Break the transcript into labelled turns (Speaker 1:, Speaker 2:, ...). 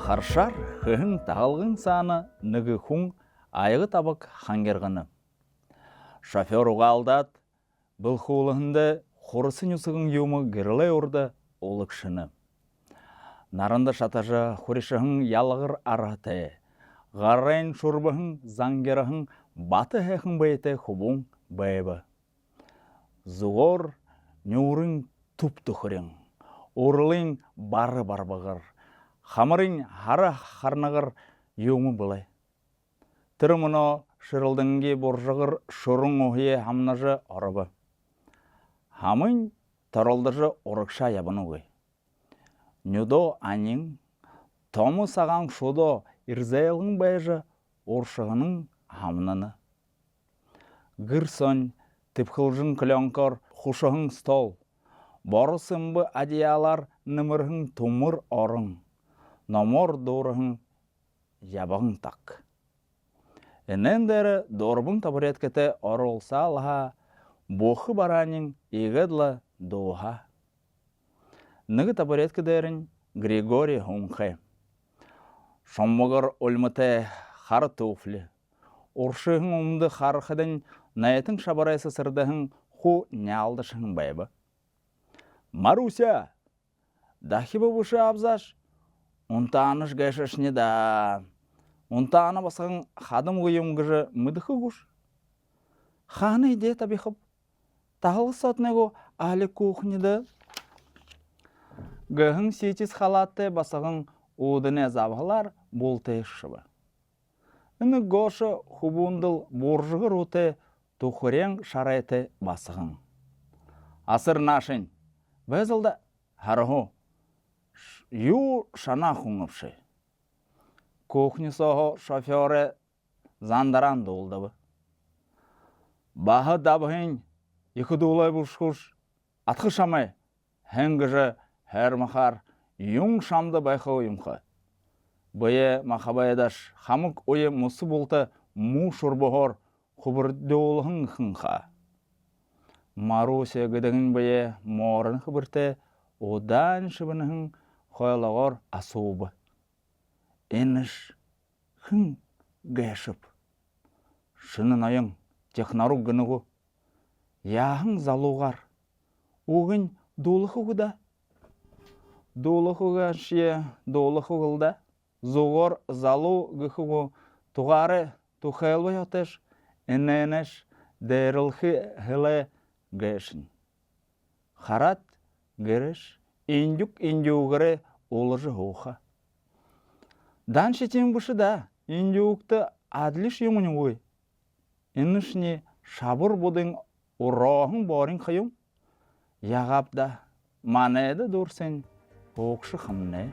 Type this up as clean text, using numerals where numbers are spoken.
Speaker 1: Харшар хыхын тағылғын саны нүгі хуң айғы табық хангерғыны. Шофер уғалдат бұл хулығынды хорысын үсігін юмы гірлі орды олықшыны. Нарынды шатажы хоришығын ялығыр араты, ғаррайын шұрбығын заңгерығын баты хәхін бәйті хубун бәйбі. Зуғыр нүрін туп-тұхырың, орылың бары барбығыр. Хамырын хары харнығыр еуңы бұлай. Түріміно шырылдыңге боржығыр шұрың ойе хамнажы арыбы. Хамын таралдыжы орықша ябыны ғой. Нүдо анин, тому саған шудо ирзайлың бәйжі оршығының хамнаны. Гырсон тіпқылжын күлянкар хушығың стол. Бары сымбы адиялар нымырғың тумыр орың. Намор дорығың ябағың так. Энендері дорбың табуреткеті орылса алға, бұқы баранын егідлі доға. Нығы табуреткедерін Григорий Хунхе. Шоммығыр өлміті қар туфлі. Оршығың ұмды қарқыдың найетің шабарайсы сырдығың ху нялдышың байбы. Маруся, дахибы бұшы абзаш. Унтаныш гәшішіне да. Унтаны басығын қадым ғойым ғыжы мүдіқі ғыш. Қаны иде табиқып. Тағылы сатынығы алі кухнеді. Ғығын сетіз халатты басығын удыне забғалар болты шыбы. Үні ғошы хубундыл боржығы руты тұқырен шарайты басығын. Асыр нашын. Бәзілді харғу. Ю шана хуңыпшы. Кухни соғы шоферы зандаран долдыбы. Бағы дабығын екі долай бұшқыш. Атқы шамай, хәңгіжі әрміқар юң шамды байқы ойымқы. Бұйы мақабайдаш хамық ойы мұсы болты му шұрбығыр құбырды олығын қынға. Маруся гыдығын бұйы морын қыбырты одан шыбынығын қойлығыр асуыбы. Эніш хың гәшіп. Шынын айың технару гынығу. Яғың залуғар. Оғын долықы ғыда. Долықы ғашие долықы ғылда. Зоғыр залу ғықығы тұғары тұқайлы атыш. Энәнәш дәрілхі ғылы гәшін. Харат гәріш. Индюк-индюгірі олыжы ғуға. Дан шетен бұшы да, индюкті адлиш емінің ғой. Инышне шабыр бұдың ұрағың барың қайым. Яғап да, манайды дұрсен, оқшы қымны.